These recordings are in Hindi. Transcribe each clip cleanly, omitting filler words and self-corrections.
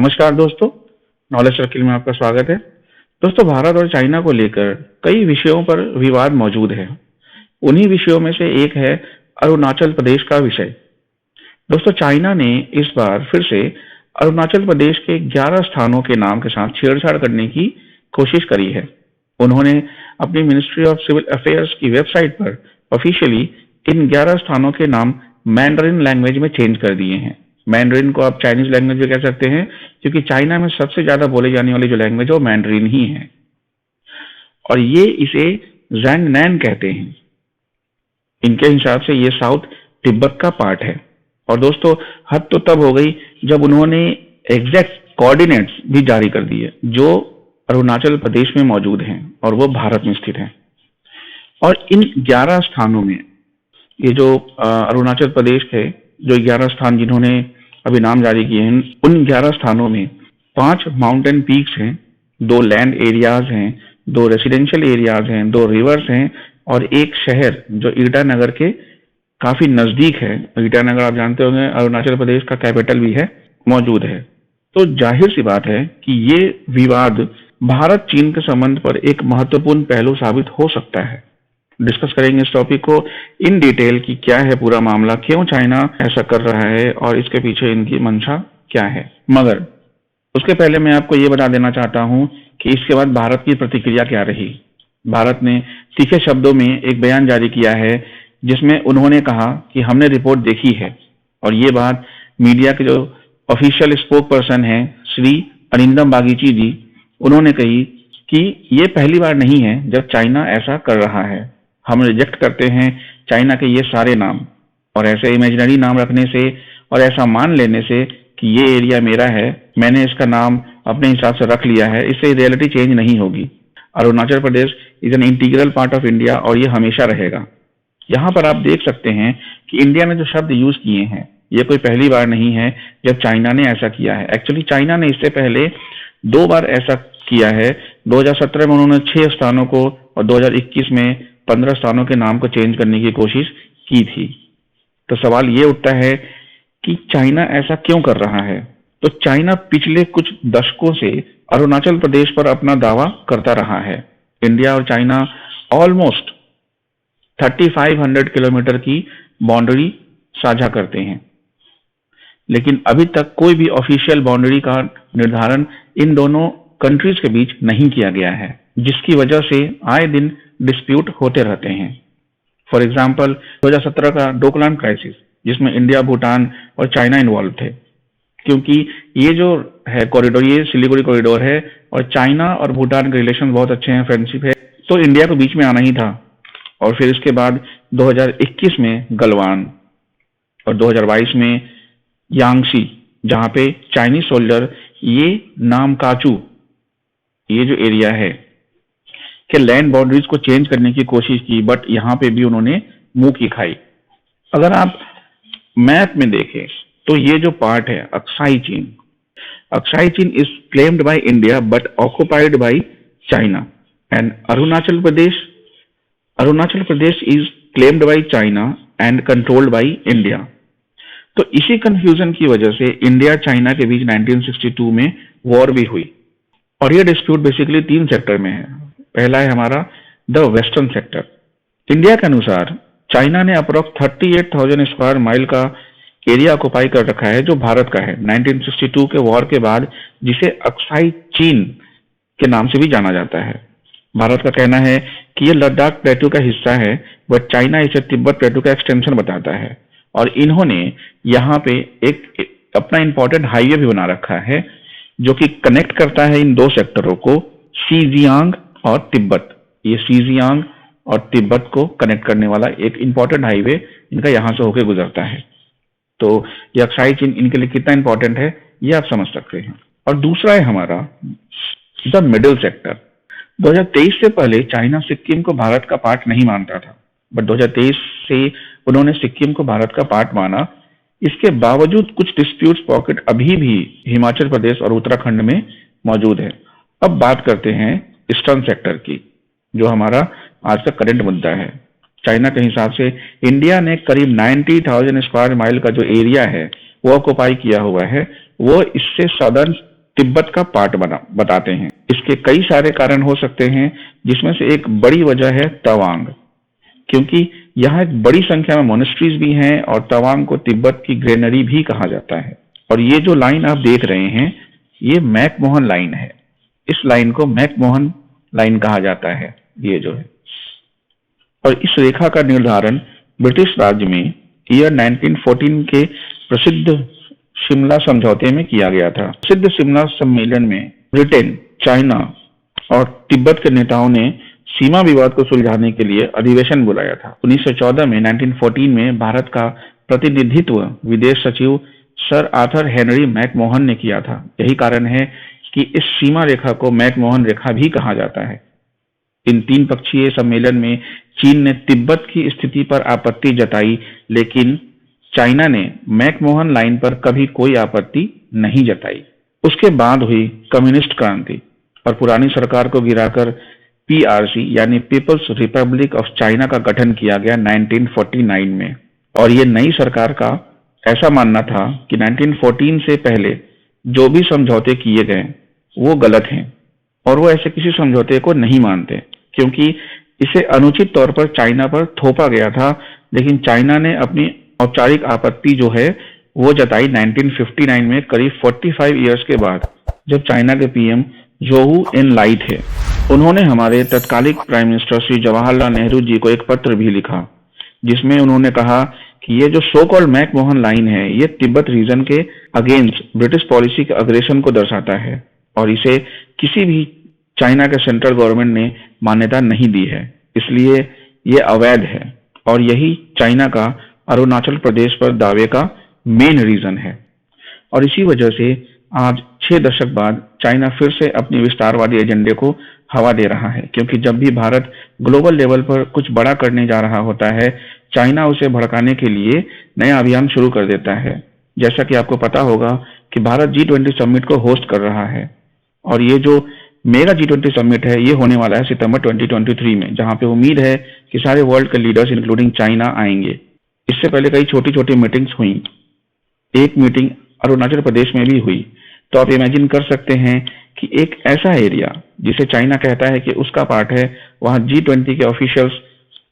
नमस्कार दोस्तों, नॉलेज सर्किल में आपका स्वागत है। दोस्तों, भारत और चाइना को लेकर कई विषयों पर विवाद मौजूद है। उन्हीं विषयों में से एक है अरुणाचल प्रदेश का विषय। दोस्तों, चाइना ने इस बार फिर से अरुणाचल प्रदेश के 11 स्थानों के नाम के साथ छेड़छाड़ करने की कोशिश करी है। उन्होंने अपनी मिनिस्ट्री ऑफ सिविल अफेयर्स की वेबसाइट पर ऑफिशियली इन 11 स्थानों के नाम मैंडरिन लैंग्वेज में चेंज कर दिए हैं। मैंडरिन को आप चाइनीज लैंग्वेज भी कह सकते हैं, क्योंकि चाइना में सबसे ज्यादा बोले जाने वाली जो लैंग्वेज है वो मैंडरिन ही है, और ये इसे जैंगनैन कहते हैं। इनके हिसाब से ये साउथ तिब्बत का पार्ट है। और दोस्तों, हद तो तब हो गई जब उन्होंने एग्जैक्ट कोऑर्डिनेट्स भी जारी कर दिए जो अरुणाचल प्रदेश में मौजूद हैं और वो भारत में स्थित हैं। और इन 11 स्थानों में ये जो अरुणाचल प्रदेश है, जो 11 स्थान जिन्होंने अभी नाम जारी किए हैं, उन 11 स्थानों में 5 माउंटेन पीक्स हैं, 2 लैंड एरियाज हैं, 2 रेसिडेंशियल एरियाज हैं, 2 रिवर्स हैं और एक शहर जो ईटानगर के काफी नजदीक है। ईटानगर आप जानते होंगे अरुणाचल प्रदेश का कैपिटल भी है, मौजूद है। तो जाहिर सी बात है कि ये विवाद भारत चीन के संबंध पर एक महत्वपूर्ण पहलू साबित हो सकता है। डिस्कस करेंगे इस टॉपिक को इन डिटेल कि क्या है पूरा मामला, क्यों चाइना ऐसा कर रहा है और इसके पीछे इनकी मंशा क्या है। मगर उसके पहले मैं आपको ये बता देना चाहता हूं कि इसके बाद भारत की प्रतिक्रिया क्या रही। भारत ने तीखे शब्दों में एक बयान जारी किया है जिसमें उन्होंने कहा कि हमने रिपोर्ट देखी है, और ये बात मीडिया के जो ऑफिशियल स्पोक पर्सन है श्री अरिंदम बागीची जी, उन्होंने कही कि ये पहली बार नहीं है जब चाइना ऐसा कर रहा है। हम रिजेक्ट करते हैं चाइना के ये सारे नाम, और ऐसे इमेजिनरी नाम रखने से और ऐसा मान लेने से कि ये एरिया मेरा है, मैंने इसका नाम अपने हिसाब से रख लिया है, इससे रियलिटी चेंज नहीं होगी। Arunachal Pradesh is an integral part of India और ये हमेशा रहेगा। यहाँ पर आप देख सकते हैं कि इंडिया ने जो शब्द यूज किए हैं ये कोई पहली बार नहीं है जब चाइना ने ऐसा किया है। एक्चुअली चाइना ने इससे पहले 2 बार ऐसा किया है। 2017 में उन्होंने 6 स्थानों को और 2021 में 15 स्थानों के नाम को चेंज करने की कोशिश की थी। तो सवाल ये उठता है कि चाइना ऐसा क्यों कर रहा है। तो चाइना पिछले कुछ दशकों से अरुणाचल प्रदेश पर अपना दावा करता रहा है। इंडिया और चाइना ऑलमोस्ट 3500 किलोमीटर की बाउंड्री साझा करते हैं, लेकिन अभी तक कोई भी ऑफिशियल बाउंड्री का निर्धारण इन दोनों कंट्रीज के बीच नहीं किया गया है, जिसकी वजह से आए दिन डिस्प्यूट होते रहते हैं। फॉर एग्जाम्पल 2017 का डोकलाम क्राइसिस, जिसमें इंडिया, भूटान और चाइना इन्वॉल्व थे, क्योंकि ये जो है कॉरिडोर, ये सिलीगुड़ी कॉरिडोर है और चाइना और भूटान के रिलेशन बहुत अच्छे हैं, फ्रेंडशिप है, तो इंडिया को बीच में आना ही था। और फिर इसके बाद 2021 में गलवान और 2022 में यांगसी, जहां पे चाइनीज सोल्जर ये नामकाचू, ये जो एरिया है के लैंड बाउंड्रीज को चेंज करने की कोशिश की, बट यहां पे भी उन्होंने मुंह की खाई। अगर आप मैप में देखें तो ये जो पार्ट है अक्साई चीन is claimed by India but occupied by China, and Arunachal Pradesh is claimed by China and controlled by India. तो इसी कंफ्यूजन की वजह से इंडिया चाइना के बीच 1962 में वॉर भी हुई, और ये डिस्प्यूट बेसिकली 3 सेक्टर में है। पहला है हमारा द वेस्टर्न सेक्टर। इंडिया के अनुसार चाइना ने अप्रोक्स 38,000 स्क्वायर माइल का एरिया ऑक्युपाई कर रखा है जो भारत का है 1962 के वॉर के बाद, जिसे अक्साई चीन के नाम से भी जाना जाता है। भारत का कहना है कि यह लद्दाख प्लेटू का हिस्सा है, बट चाइना इसे तिब्बत प्लेटू का एक्सटेंशन बताता है। और इन्होंने यहाँ पे एक अपना इंपॉर्टेंट हाईवे भी बना रखा है जो कि कनेक्ट करता है इन 2 सेक्टरों को, शीजियांग और तिब्बत। ये शीजियांग और तिब्बत को कनेक्ट करने वाला एक इंपॉर्टेंट हाईवे इनका यहां से होकर गुजरता है। तो ये अक्साई चीन इनके लिए कितना इंपॉर्टेंट है ये आप समझ सकते हैं। और दूसरा है हमारा द मिडिल सेक्टर। 2023 से पहले चाइना सिक्किम को भारत का पार्ट नहीं मानता था, बट 2023 से उन्होंने सिक्किम को भारत का पार्ट माना। इसके बावजूद कुछ डिस्प्यूट्स पॉकेट अभी भी हिमाचल प्रदेश और उत्तराखंड में मौजूद है। अब बात करते हैं ईस्टर्न सेक्टर की, जो हमारा आज का करंट मुद्दा है। चाइना के हिसाब से इंडिया ने करीब 90,000 स्क्वायर माइल का जो एरिया है वो ऑक्युपाई किया हुआ है, वो इससे सदर्न तिब्बत का पार्ट बताते हैं। इसके कई सारे कारण हो सकते हैं, जिसमें से एक बड़ी वजह है तवांग, क्योंकि यहाँ एक बड़ी संख्या में मोनेस्ट्रीज भी हैं और तवांग को तिब्बत की ग्रेनरी भी कहा जाता है। और ये जो लाइन आप देख रहे हैं, ये मैकमोहन लाइन है। इस लाइन को मैकमोहन लाइन कहा जाता है, ये जो है। और इस रेखा का निर्धारण ब्रिटिश राज्य में ईयर 1914 के प्रसिद्ध शिमला समझौते में किया गया था। प्रसिद्ध शिमला सम्मेलन में ब्रिटेन, चाइना और तिब्बत के नेताओं ने सीमा विवाद को सुलझाने के लिए अधिवेशन बुलाया था। 1914 में 1914 में भारत का प्रतिनिधित्व विदेश सचिव सर आर्थर हेनरी मैकमोहन ने किया था। यही कारण है कि इस सीमा रेखा को मैकमोहन रेखा भी कहा जाता है। इन 3 पक्षीय सम्मेलन में चीन ने तिब्बत की स्थिति पर आपत्ति जताई, लेकिन चाइना ने मैकमोहन लाइन पर कभी कोई आपत्ति नहीं जताई। उसके बाद हुई कम्युनिस्ट क्रांति और पुरानी सरकार को गिराकर पीआरसी यानी पीपल्स रिपब्लिक ऑफ चाइना का गठन किया गया 1949 में। और ये नई सरकार का ऐसा मानना था कि 1914 से पहले जो भी समझौते किए गए वो गलत हैं और वो ऐसे किसी समझौते को नहीं मानते, क्योंकि इसे अनुचित तौर पर चाइना पर थोपा गया था। लेकिन चाइना ने अपनी औपचारिक आपत्ति जो है वो जताई 1959 में, करीब 45 इयर्स के बाद, जब चाइना के पीएम जोहू एनलाई थे। उन्होंने हमारे तत्कालिक प्राइम मिनिस्टर श्री जवाहरलाल नेहरू जी को एक पत्र भी लिखा, जिसमें उन्होंने कहा कि ये जो सो कॉल्ड मैकमोहन लाइन है, ये तिब्बत रीजन के अगेंस्ट ब्रिटिश पॉलिसी के अग्रेशन को दर्शाता है और इसे किसी भी चाइना के सेंट्रल गवर्नमेंट ने मान्यता नहीं दी है, इसलिए ये अवैध है। और यही चाइना का अरुणाचल प्रदेश पर दावे का मेन रीजन है। और इसी वजह से आज 6 दशक बाद चाइना फिर से अपनी विस्तारवादी एजेंडे को हवा दे रहा है, क्योंकि जब भी भारत ग्लोबल लेवल पर कुछ बड़ा करने जा रहा होता है, चाइना उसे भड़काने के लिए नया अभियान शुरू कर देता है। जैसा कि आपको पता होगा कि भारत G20 समिट को होस्ट कर रहा है और ये जो मेगा G20 समिट है, ये होने वाला है सितंबर 2023 में, जहां पे उम्मीद है कि सारे वर्ल्ड के लीडर्स इंक्लूडिंग चाइना आएंगे। इससे पहले कई छोटी छोटी मीटिंग्स हुई, एक मीटिंग अरुणाचल प्रदेश में भी हुई। तो आप इमेजिन कर सकते हैं कि एक ऐसा एरिया जिसे चाइना कहता है कि उसका पार्ट है, वहां G20 के ऑफिशियल्स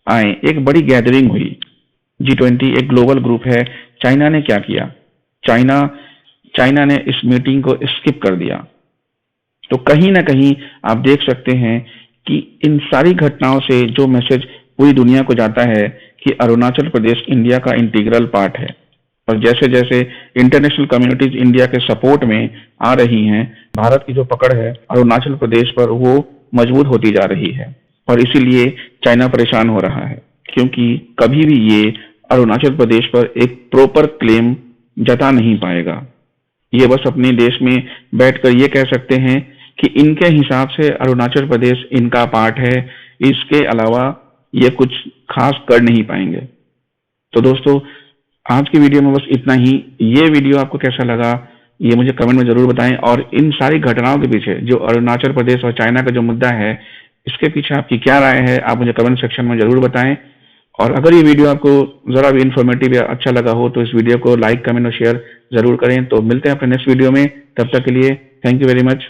आए, एक बड़ी गैदरिंग हुई। G20 एक ग्लोबल ग्रुप है। चाइना ने क्या किया? चाइना ने इस मीटिंग को स्किप कर दिया। तो कहीं ना कहीं आप देख सकते हैं कि इन सारी घटनाओं से जो मैसेज पूरी दुनिया को जाता है कि अरुणाचल प्रदेश इंडिया का इंटीग्रल पार्ट है। और जैसे जैसे इंटरनेशनल कम्युनिटीज इंडिया के सपोर्ट में आ रही हैं, भारत की जो पकड़ है अरुणाचल प्रदेश पर वो मजबूत होती जा रही है। और इसीलिए चाइना परेशान हो रहा है, क्योंकि कभी भी ये अरुणाचल प्रदेश पर एक प्रॉपर क्लेम जता नहीं पाएगा। ये बस अपने देश में बैठकर ये कह सकते हैं कि इनके हिसाब से अरुणाचल प्रदेश इनका पार्ट है, इसके अलावा ये कुछ खास कर नहीं पाएंगे। तो दोस्तों, आज की वीडियो में बस इतना ही। ये वीडियो आपको कैसा लगा ये मुझे कमेंट में जरूर बताएं, और इन सारी घटनाओं के पीछे जो अरुणाचल प्रदेश और चाइना का जो मुद्दा है, इसके पीछे आपकी क्या राय है आप मुझे कमेंट सेक्शन में जरूर बताएं। और अगर ये वीडियो आपको जरा भी इन्फॉर्मेटिव या अच्छा लगा हो तो इस वीडियो को लाइक, कमेंट और शेयर जरूर करें। तो मिलते हैं अपने नेक्स्ट वीडियो में, तब तक के लिए थैंक यू वेरी मच।